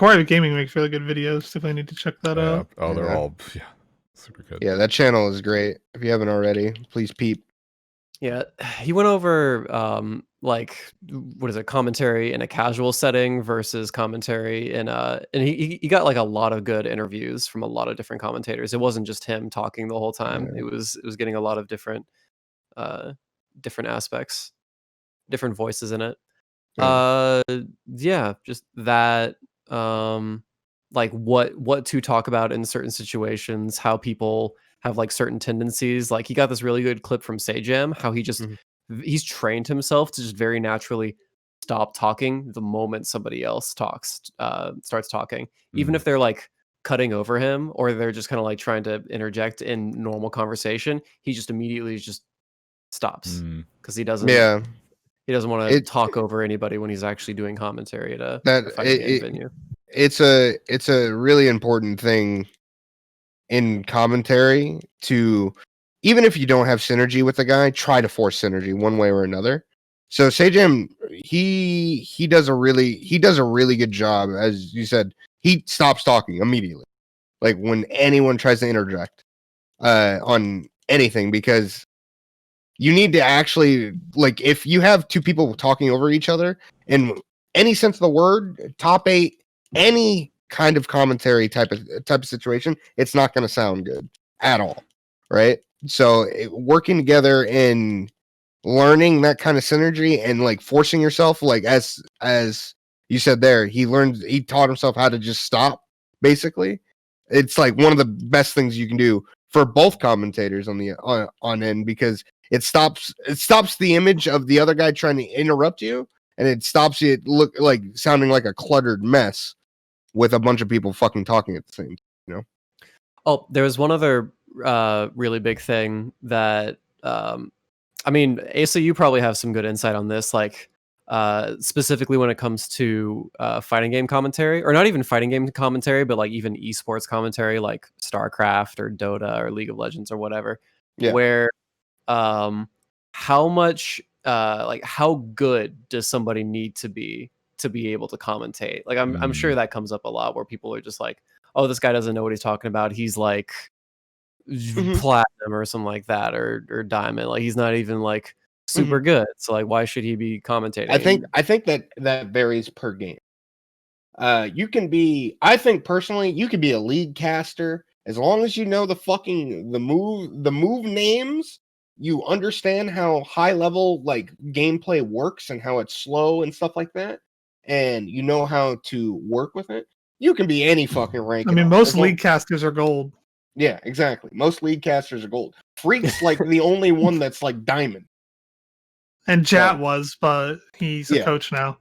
Quiet Gaming makes really good videos. Definitely need to check that out. Oh, they're all super good. Yeah, that channel is great. If you haven't already, please peep. Yeah, he went over like what is it, commentary in a casual setting versus commentary in and he got like a lot of good interviews from a lot of different commentators. It wasn't just him talking the whole time. Yeah. It was getting a lot of different aspects, different voices in it. Yeah, just that like what to talk about in certain situations, how people have like certain tendencies. Like he got this really good clip from Sajam, how he just he's trained himself to just very naturally stop talking the moment somebody else starts talking, even if they're like cutting over him or they're just kind of like trying to interject in normal conversation. He just immediately just stops because he doesn't want to talk over anybody when he's actually doing commentary at a fighting game venue. It's a really important thing in commentary to, even if you don't have synergy with the guy, try to force synergy one way or another. So Sajam, he does a really good job. As you said, he stops talking immediately, like when anyone tries to interject on anything, because you need to actually, like, if you have two people talking over each other in any sense of the word, top 8, any kind of commentary type of situation, it's not going to sound good at all, right? So working together and learning that kind of synergy and like forcing yourself, like as you said there, he taught himself how to just stop. Basically, it's like one of the best things you can do for both commentators on end, because it stops the image of the other guy trying to interrupt you, and it stops you look like sounding like a cluttered mess with a bunch of people fucking talking at the same time, you know? Oh, there was one other really big thing that I mean, AceUhh, you probably have some good insight on this, like specifically when it comes to fighting game commentary, or not even fighting game commentary, but like even esports commentary, like StarCraft or Dota or League of Legends or whatever. Yeah. Where how much like how good does somebody need to be able to commentate? Like I'm sure that comes up a lot where people are just like, oh, this guy doesn't know what he's talking about. He's like platinum or something like that, or diamond. Like he's not even like super good. So like, why should he be commentating? I think that varies per game. You can be, I think personally, you could be a league caster as long as you know the move names. You understand how high level like gameplay works and how it's slow and stuff like that, and you know how to work with it. You can be any fucking rank. I mean, most league casters are gold. Yeah, exactly. Most league casters are gold. Freak's like the only one that's like diamond. And Jat was, but he's a coach now.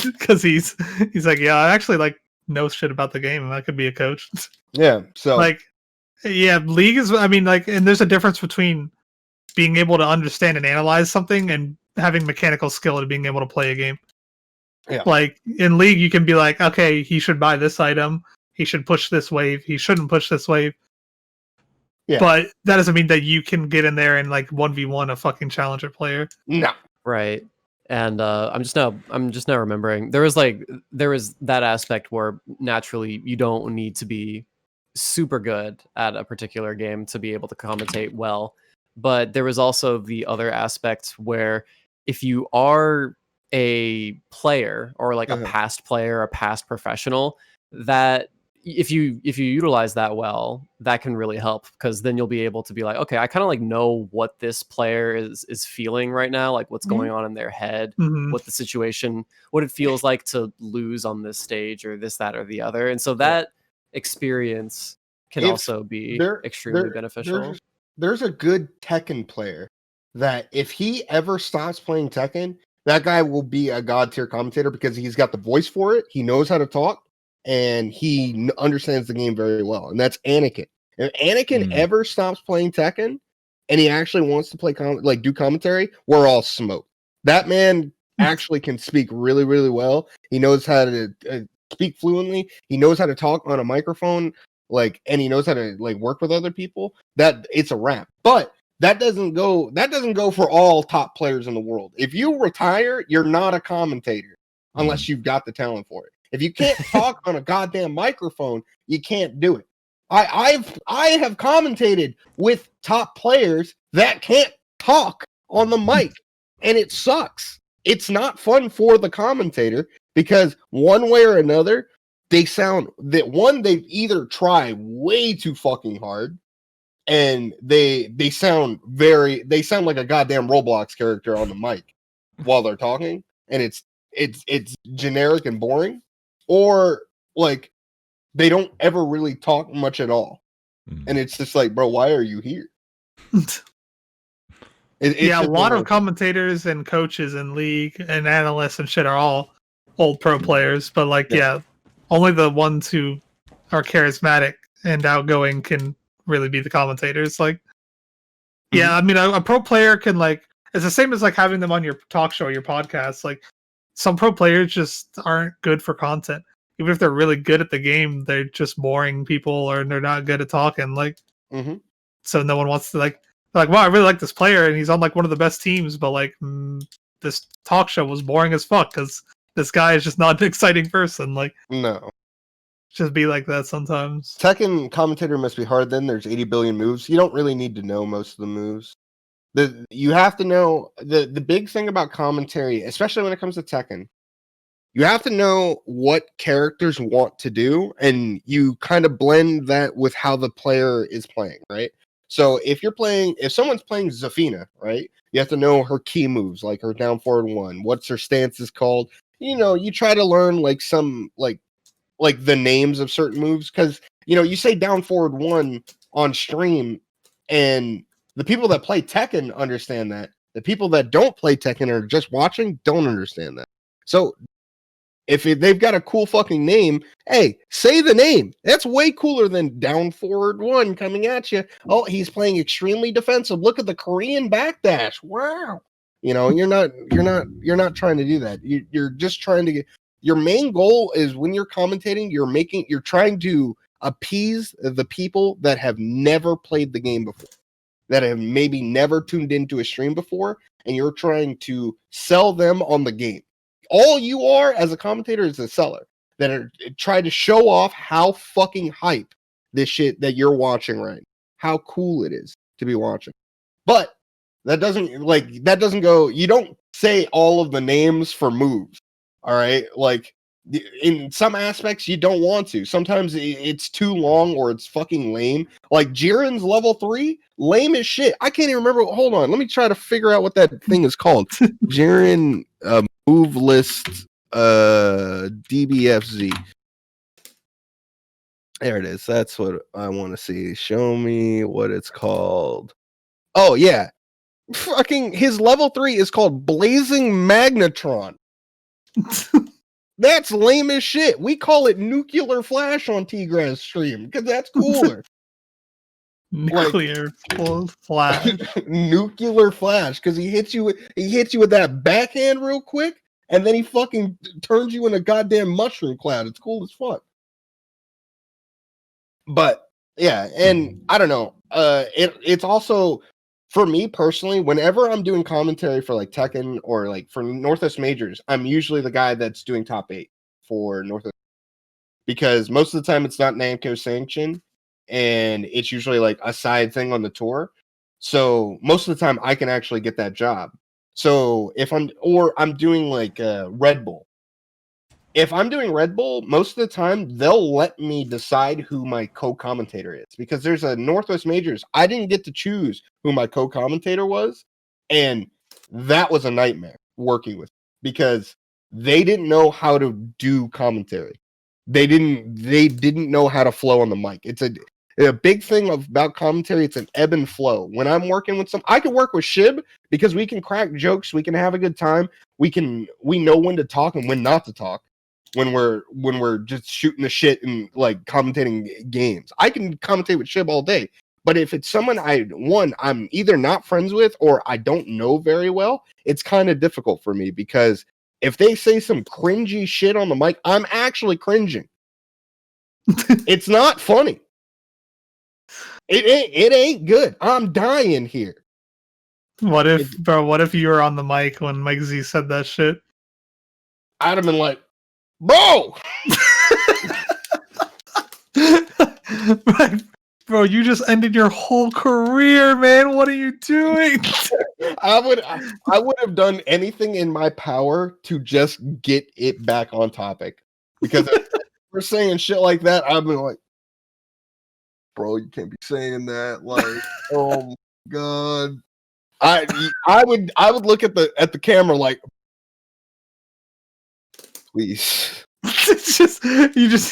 Because he's like, yeah, I actually like know shit about the game, and I could be a coach. Yeah, so like, yeah, league is. I mean, like, and there's a difference between being able to understand and analyze something and having mechanical skill to being able to play a game. Yeah. Like in league, you can be like, okay, he should buy this item. He should push this wave. He shouldn't push this wave. Yeah. But that doesn't mean that you can get in there and like 1v1 a fucking challenger player. No. Right. And I'm just now remembering there was that aspect where naturally you don't need to be super good at a particular game to be able to commentate well. But there was also the other aspect where if you are a player or like a past player, a past professional, that if you utilize that well, that can really help, because then you'll be able to be like, okay, I kind of like know what this player is feeling right now, like what's going on in their head, what the situation, what it feels like to lose on this stage or this, that, or the other. And so that experience can also be extremely beneficial. There's a good Tekken player that if he ever stops playing Tekken, that guy will be a god tier commentator, because he's got the voice for it. He knows how to talk, and he understands the game very well. And that's Anakin. If Anakin ever stops playing Tekken and he actually wants to play do commentary, we're all smoked. That man actually can speak really, really well. He knows how to speak fluently. He knows how to talk on a microphone, and he knows how to work with other people. That it's a wrap. But that doesn't go for all top players in the world. If you retire, you're not a commentator unless you've got the talent for it. If you can't talk on a goddamn microphone, you can't do it. I have commentated with top players that can't talk on the mic, and it sucks. It's not fun for the commentator because one way or another, they either try way too fucking hard, and they sound like a goddamn Roblox character on the mic while they're talking, and it's generic and boring, or like they don't ever really talk much at all, and it's just like, bro, why are you here? A lot of commentators and coaches in league and analysts and shit are all old pro players, but like, only the ones who are charismatic and outgoing can really be the commentators. Like, I mean, a pro player can like, it's the same as like having them on your talk show or your podcast. Like, some pro players just aren't good for content. Even if they're really good at the game, they're just boring people, or they're not good at talking. Like, so no one wants to like, wow, I really like this player, and he's on like one of the best teams, but like this talk show was boring as fuck because this guy is just not an exciting person. Like, no, just be like that sometimes. Tekken commentator must be hard. Then there's 80 billion moves. You don't really need to know most of the moves. You have to know the big thing about commentary, especially when it comes to Tekken. You have to know what characters want to do, and you kind of blend that with how the player is playing, right? So if someone's playing Zafina, right, you have to know her key moves, like her down forward one, what's her stance is called. You know, you try to learn like some like the names of certain moves, because you say down forward one on stream, and the people that play Tekken understand that. The people that don't play Tekken or just watching don't understand that. So if they've got a cool fucking name, hey, say the name. That's way cooler than down forward one coming at you. Oh, he's playing extremely defensive. Look at the Korean backdash. Wow. You're not trying to do that. You're just trying to get, your main goal is when you're commentating, you're trying to appease the people that have never played the game before, that have maybe never tuned into a stream before, and you're trying to sell them on the game. All you are as a commentator is a seller that are trying to show off how fucking hype this shit that you're watching right now, how cool it is to be watching. But that doesn't go, you don't say all of the names for moves. All right. Like, in some aspects you don't want to. Sometimes it's too long or it's fucking lame. Like Jiren's level 3, lame as shit. I can't even remember. Hold on, let me try to figure out what that thing is called. Jiren move list DBFZ. There it is. That's what I want to see. Show me what it's called. Oh yeah, fucking his level 3 is called Blazing Magnetron. That's lame as shit. We call it Nuclear Flash on Tigran's stream because that's cooler. Nuclear Flash. Nuclear Flash, because he hits you with that backhand real quick, and then he fucking turns you in a goddamn mushroom cloud. It's cool as fuck. But yeah, and I don't know. It's also, for me personally, whenever I'm doing commentary for like Tekken or like for Northwest Majors, I'm usually the guy that's doing top 8 for Northwest, because most of the time it's not Namco sanctioned, and it's usually like a side thing on the tour. So most of the time I can actually get that job. So if I'm doing like Red Bull. If I'm doing Red Bull, most of the time they'll let me decide who my co-commentator is, because there's a Northwest Majors. I didn't get to choose who my co-commentator was, and that was a nightmare working with, because they didn't know how to do commentary. They didn't know how to flow on the mic. It's a big thing about commentary. It's an ebb and flow. When I'm working with I can work with Shib because we can crack jokes, we can have a good time, we know when to talk and when not to talk. When we're just shooting the shit and like commentating games, I can commentate with Shib all day. But if it's someone I'm either not friends with or I don't know very well, it's kind of difficult for me, because if they say some cringy shit on the mic, I'm actually cringing. It's not funny. It ain't good. I'm dying here. What if you were on the mic when Mike Z said that shit? I'd have been like, bro. Bro, you just ended your whole career, man. What are you doing? I would have done anything in my power to just get it back on topic, because if we're saying shit like that, I've been like, bro, you can't be saying that. Like, oh my god. I would look at the camera like, please. It's just you just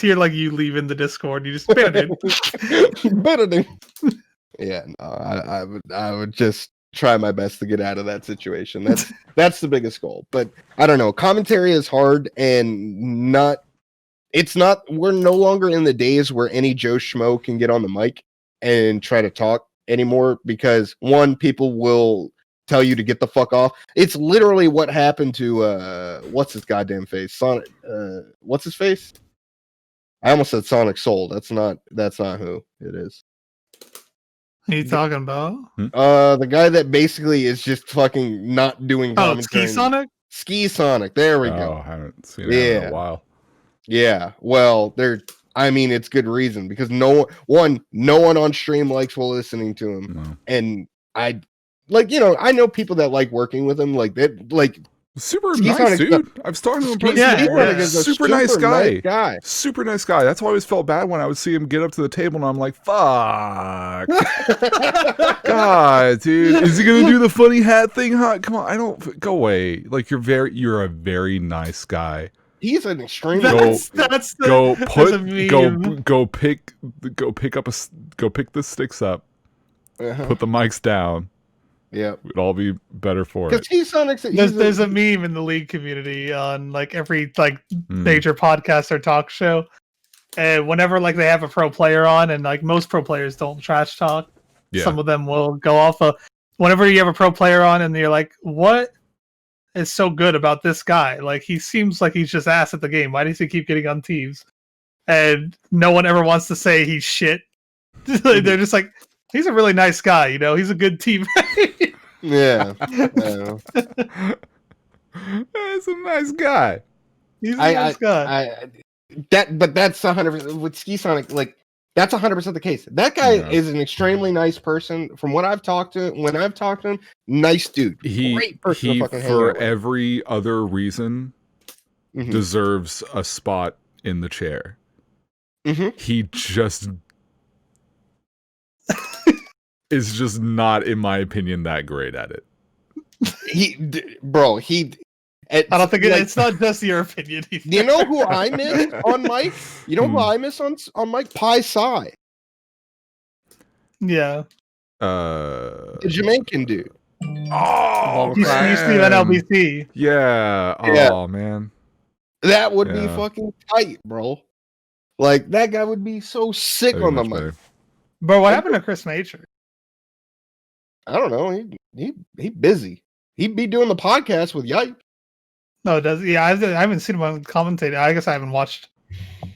hear like you leaving the Discord. You just better. Yeah, no, I would just try my best to get out of that situation. That's the biggest goal. But I don't know. Commentary is hard, and we're no longer in the days where any Joe Schmo can get on the mic and try to talk anymore, because one, people will tell you to get the fuck off. It's literally what happened to what's his goddamn face? Sonic what's his face? I almost said Sonic Soul. That's not who it is. What are you talking about? The guy that basically is just fucking not doing commentary. Ski Sonic? Ski Sonic. There we go. I haven't seen it in a while. Yeah. Well, it's good reason, because no one on stream likes listening to him. No. And I know people that like working with him, like that, like super Ski nice, Sonic dude. stuff. I've started to impress Super nice guy. guy. Super nice guy. That's why I always felt bad when I would see him get up to the table and I'm like, fuck. God, dude. Is he gonna do the funny hat thing? Huh? Come on, go away. Like you're a very nice guy. He's an extremely go pick the sticks up. Put the mics down. Yeah, we'd all be better for it. There's a meme in the League community on like every major podcast or talk show, and whenever like they have a pro player on, and like most pro players don't trash talk, some of them will go off of. Whenever you have a pro player on, and you're like, what is so good about this guy? Like, he seems like he's just ass at the game. Why does he keep getting on teams? And no one ever wants to say he's shit. They're just like, he's a really nice guy, he's a good teammate. Yeah. He's a nice guy. He's a nice guy. But that's 100% with Ski Sonic, like that's 100% the case. That guy is an extremely nice person. From what I've talked to him, nice dude. Great person to fucking hang out with. For every other reason, deserves a spot in the chair. He just is just not, in my opinion, that great at it. I don't think it's not just your opinion. You know who I miss on mic? You know who I miss on mic? Pi Psi. Yeah. The Jamaican dude. Oh, you used to be on LBC. Yeah. Oh, man. That would be fucking tight, bro. Like, that guy would be so sick on the mic. Bro, what happened to Chris Matrix? I don't know. He busy. He'd be doing the podcast with Yipe. No, does he? Yeah, I haven't seen him on commentating. I guess I haven't watched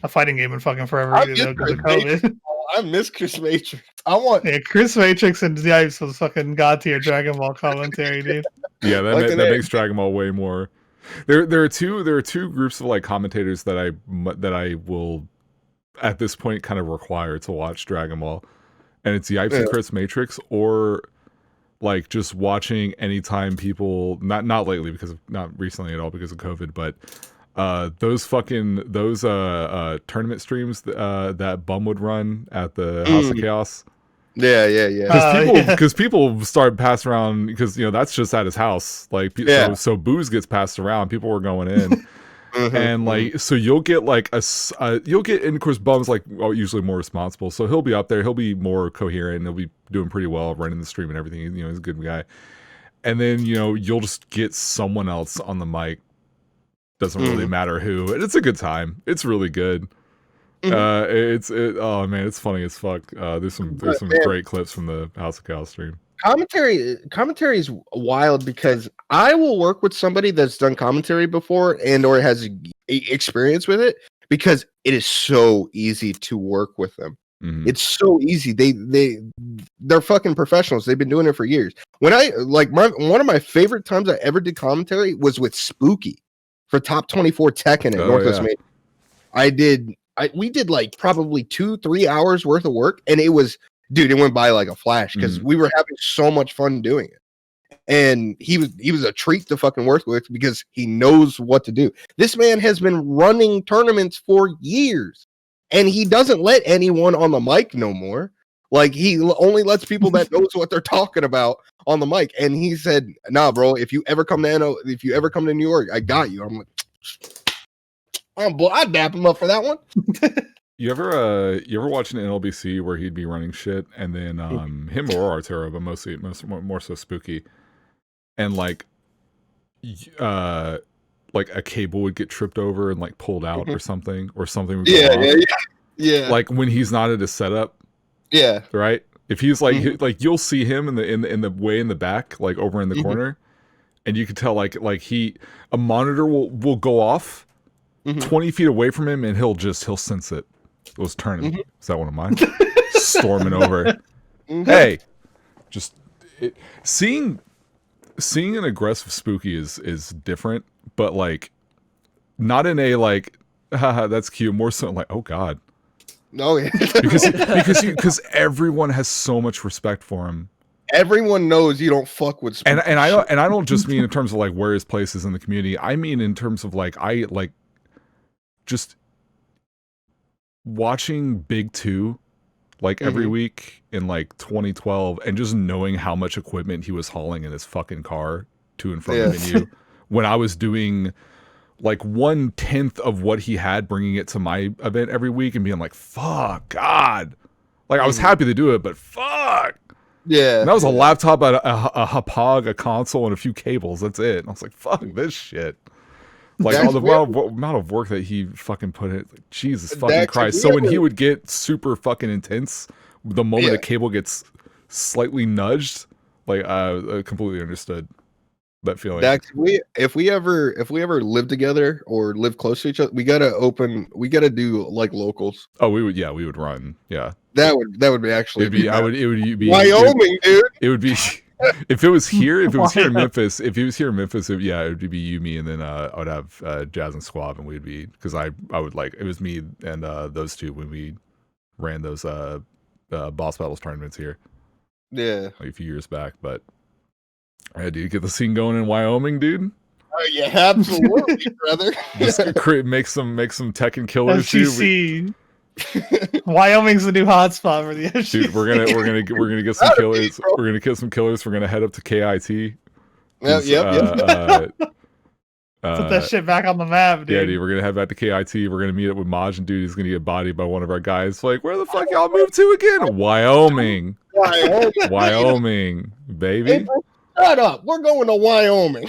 a fighting game in fucking forever because of COVID. I miss Chris Matrix. Chris Matrix and Yipe was fucking god tier Dragon Ball commentary, dude. Yeah, that makes Dragon Ball way more. There are two groups of like commentators that I will at this point kind of require to watch Dragon Ball, and it's Yipes and Chris Matrix, or like just watching anytime people not lately because not recently at all because of COVID, but those tournament streams that Bum would run at the House of Chaos. Yeah. Because people start passing around because that's just at his house. Like so booze gets passed around. People were going in. And like, so you'll get like you'll get, and of course Bum's like usually more responsible, so he'll be up there, he'll be more coherent, and he'll be doing pretty well running the stream and everything. He's a good guy. And then you'll just get someone else on the mic, doesn't really matter who, and it's a good time. It's really good. Oh man, it's funny as fuck. There's some great clips from the House of Cow stream. Commentary is wild because I will work with somebody that's done commentary before and or has experience with it, because it is so easy to work with them. It's so easy. They're fucking professionals. They've been doing it for years. When I one of my favorite times I ever did commentary was with Spooky for top 24 Tekken at Northwest Maine. We did like probably 2-3 hours worth of work, and it was, dude, it went by like a flash because we were having so much fun doing it. And he was a treat to fucking work with because he knows what to do. This man has been running tournaments for years, and he doesn't let anyone on the mic no more. Like, he only lets people that knows what they're talking about on the mic. And he said, "Nah, bro, if you ever come to New York, I got you." I'm like, I'd dap him up for that one. You ever watch an NLBC where he'd be running shit, and then him or Arturo, but more so Spooky, and like a cable would get tripped over and like pulled out or something would go off. Yeah. Like when he's not at his setup. Yeah. Right. If he's like like you'll see him in the way in the back, like over in the corner, and you can tell like a monitor will go off 20 feet away from him, and he'll sense it. It was turning. Is that one of mine? Storming over. Hey, just seeing an aggressive Spooky is different, but like not in a like, haha, that's cute. More so like, oh god. No, because everyone has so much respect for him. Everyone knows you don't fuck with Spooky. And I don't just mean in terms of like where his place is in the community. I mean in terms of like just watching Big 2 like every week in like 2012, and just knowing how much equipment he was hauling in his fucking car to and from the venue when I was doing like 1/10 of what he had, bringing it to my event every week and being like, fuck God. Like I was happy to do it, but fuck. Yeah. And that was a laptop, a Hapag, a console, and a few cables. That's it. And I was like, fuck this shit. Like all the amount of work that he fucking put in. Like, Jesus fucking Christ. So when he would get super fucking intense, the moment a cable gets slightly nudged, like I completely understood that feeling. Dax, if we ever live together or live close to each other, we gotta do like locals. Oh, we would run. Yeah. That would be actually it would be Wyoming, dude. It would be if it was here in Memphis, it would be you, me, and then I would have Jazz and Squab, and we'd be, because I would like, it was me and those two when we ran those boss battles tournaments here. Yeah. Like a few years back, but I had to get the scene going in Wyoming, dude. Oh yeah, absolutely, brother. Just make some Tekken killers, dude. Wyoming's the new hotspot for the FGC. Dude, we're gonna get some killers. We're gonna get some killers. We're gonna head up to KIT. Yep. Put that shit back on the map, dude. Yeah, dude. We're gonna head back to KIT. We're gonna meet up with Maj, and dude, he's gonna get bodied by one of our guys. Like, where the fuck y'all moved to again? Wyoming. Wyoming, baby. Hey, shut up. We're going to Wyoming.